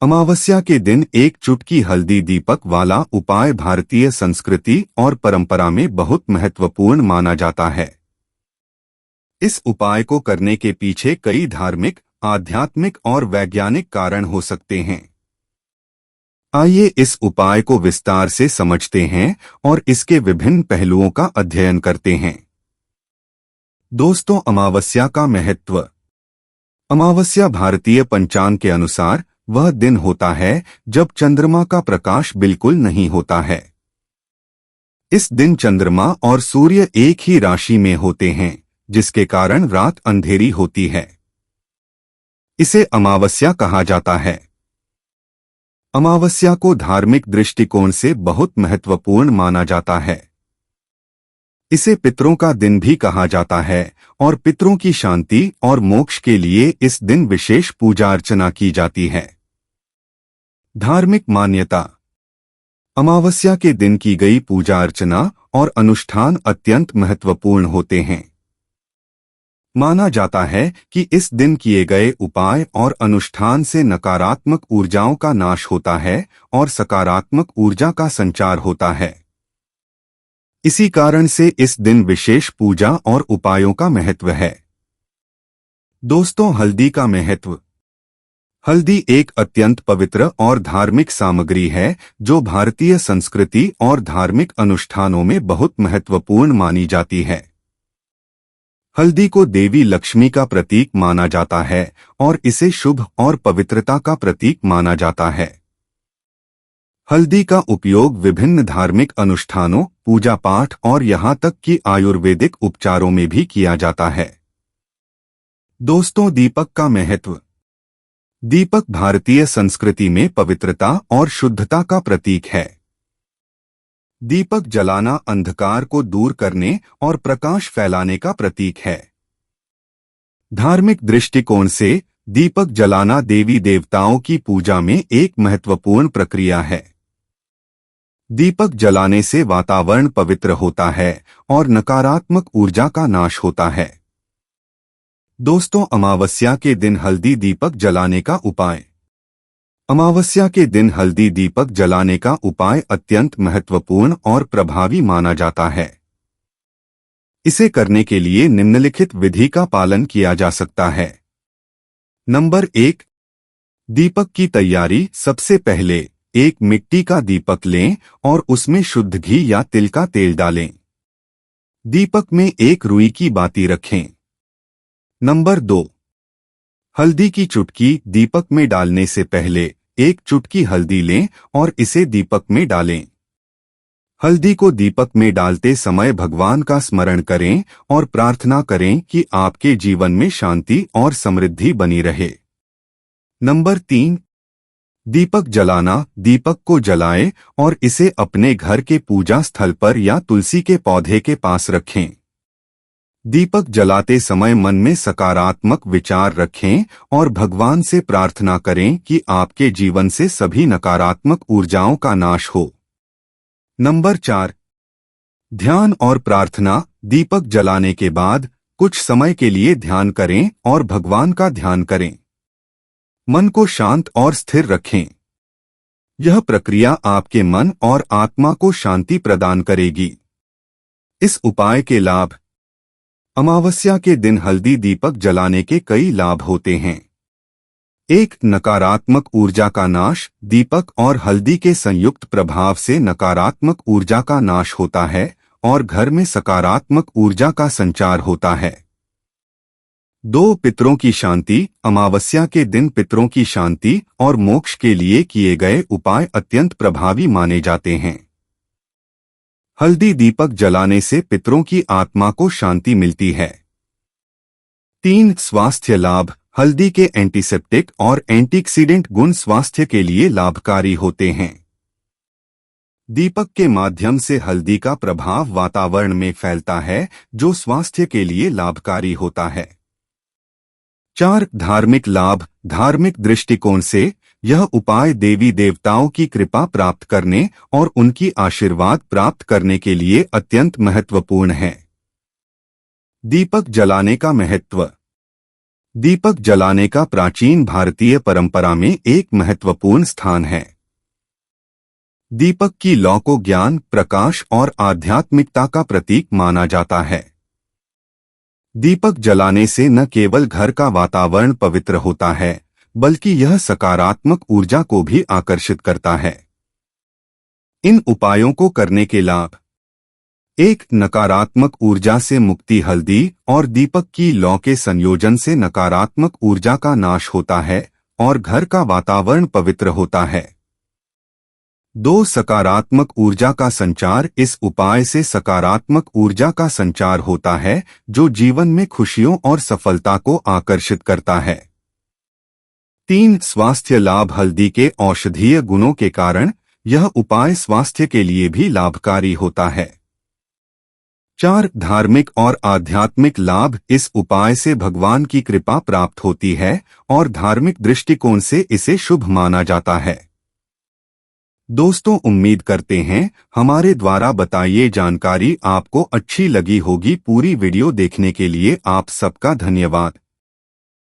अमावस्या के दिन एक चुटकी हल्दी दीपक वाला उपाय भारतीय संस्कृति और परंपरा में बहुत महत्वपूर्ण माना जाता है। इस उपाय को करने के पीछे कई धार्मिक, आध्यात्मिक और वैज्ञानिक कारण हो सकते हैं। आइए इस उपाय को विस्तार से समझते हैं और इसके विभिन्न पहलुओं का अध्ययन करते हैं। दोस्तों, अमावस्या का महत्व। अमावस्या भारतीय पंचांग के अनुसार वह दिन होता है जब चंद्रमा का प्रकाश बिल्कुल नहीं होता है। इस दिन चंद्रमा और सूर्य एक ही राशि में होते हैं, जिसके कारण रात अंधेरी होती है। इसे अमावस्या कहा जाता है। अमावस्या को धार्मिक दृष्टिकोण से बहुत महत्वपूर्ण माना जाता है। इसे पितरों का दिन भी कहा जाता है और पितरों की शांति और मोक्ष के लिए इस दिन विशेष पूजा अर्चना की जाती है। धार्मिक मान्यता। अमावस्या के दिन की गई पूजा अर्चना और अनुष्ठान अत्यंत महत्वपूर्ण होते हैं। माना जाता है कि इस दिन किए गए उपाय और अनुष्ठान से नकारात्मक ऊर्जाओं का नाश होता है और सकारात्मक ऊर्जा का संचार होता है। इसी कारण से इस दिन विशेष पूजा और उपायों का महत्व है। दोस्तों, हल्दी का महत्व। हल्दी एक अत्यंत पवित्र और धार्मिक सामग्री है जो भारतीय संस्कृति और धार्मिक अनुष्ठानों में बहुत महत्वपूर्ण मानी जाती है। हल्दी को देवी लक्ष्मी का प्रतीक माना जाता है और इसे शुभ और पवित्रता का प्रतीक माना जाता है। हल्दी का उपयोग विभिन्न धार्मिक अनुष्ठानों, पूजा पाठ और यहाँ तक कि आयुर्वेदिक उपचारों में भी किया जाता है। दोस्तों, दीपक का महत्व। दीपक भारतीय संस्कृति में पवित्रता और शुद्धता का प्रतीक है। दीपक जलाना अंधकार को दूर करने और प्रकाश फैलाने का प्रतीक है। धार्मिक दृष्टिकोण से दीपक जलाना देवी देवताओं की पूजा में एक महत्वपूर्ण प्रक्रिया है। दीपक जलाने से वातावरण पवित्र होता है और नकारात्मक ऊर्जा का नाश होता है। दोस्तों, अमावस्या के दिन हल्दी दीपक जलाने का उपाय। अमावस्या के दिन हल्दी दीपक जलाने का उपाय अत्यंत महत्वपूर्ण और प्रभावी माना जाता है। इसे करने के लिए निम्नलिखित विधि का पालन किया जा सकता है। नंबर 1, दीपक की तैयारी। सबसे पहले एक मिट्टी का दीपक लें और उसमें शुद्ध घी या तिल का तेल डालें। दीपक में एक रुई की बाती रखें। नंबर 2, हल्दी की चुटकी। दीपक में डालने से पहले एक चुटकी हल्दी लें और इसे दीपक में डालें। हल्दी को दीपक में डालते समय भगवान का स्मरण करें और प्रार्थना करें कि आपके जीवन में शांति और समृद्धि बनी रहे। नंबर 3, दीपक जलाना। दीपक को जलाएं और इसे अपने घर के पूजा स्थल पर या तुलसी के पौधे के पास रखें। दीपक जलाते समय मन में सकारात्मक विचार रखें और भगवान से प्रार्थना करें कि आपके जीवन से सभी नकारात्मक ऊर्जाओं का नाश हो। नंबर 4, ध्यान और प्रार्थना। दीपक जलाने के बाद कुछ समय के लिए ध्यान करें और भगवान का ध्यान करें। मन को शांत और स्थिर रखें। यह प्रक्रिया आपके मन और आत्मा को शांति प्रदान करेगी। इस उपाय के लाभ। अमावस्या के दिन हल्दी दीपक जलाने के कई लाभ होते हैं। 1, नकारात्मक ऊर्जा का नाश। दीपक और हल्दी के संयुक्त प्रभाव से नकारात्मक ऊर्जा का नाश होता है और घर में सकारात्मक ऊर्जा का संचार होता है। 2, पितरों की शांति। अमावस्या के दिन पितरों की शांति और मोक्ष के लिए किए गए उपाय अत्यंत प्रभावी माने जाते हैं। हल्दी दीपक जलाने से पितरों की आत्मा को शांति मिलती है। 3, स्वास्थ्य लाभ। हल्दी के एंटीसेप्टिक और एंटीऑक्सीडेंट गुण स्वास्थ्य के लिए लाभकारी होते हैं। दीपक के माध्यम से हल्दी का प्रभाव वातावरण में फैलता है, जो स्वास्थ्य के लिए लाभकारी होता है। 4, धार्मिक लाभ। धार्मिक दृष्टिकोण से यह उपाय देवी देवताओं की कृपा प्राप्त करने और उनकी आशीर्वाद प्राप्त करने के लिए अत्यंत महत्वपूर्ण है। दीपक जलाने का महत्व। दीपक जलाने का प्राचीन भारतीय परंपरा में एक महत्वपूर्ण स्थान है। दीपक की लौ को ज्ञान, प्रकाश और आध्यात्मिकता का प्रतीक माना जाता है। दीपक जलाने से न केवल घर का वातावरण पवित्र होता है, बल्कि यह सकारात्मक ऊर्जा को भी आकर्षित करता है। इन उपायों को करने के लाभ: एक, नकारात्मक ऊर्जा से मुक्ति। हल्दी और दीपक की लौ के संयोजन से नकारात्मक ऊर्जा का नाश होता है और घर का वातावरण पवित्र होता है। 2, सकारात्मक ऊर्जा का संचार। इस उपाय से सकारात्मक ऊर्जा का संचार होता है, जो जीवन में खुशियों और सफलता को आकर्षित करता है। 3, स्वास्थ्य लाभ। हल्दी के औषधीय गुणों के कारण यह उपाय स्वास्थ्य के लिए भी लाभकारी होता है। 4, धार्मिक और आध्यात्मिक लाभ। इस उपाय से भगवान की कृपा प्राप्त होती है और धार्मिक दृष्टिकोण से इसे शुभ माना जाता है। दोस्तों, उम्मीद करते हैं हमारे द्वारा बताई ये जानकारी आपको अच्छी लगी होगी। पूरी वीडियो देखने के लिए आप सबका धन्यवाद।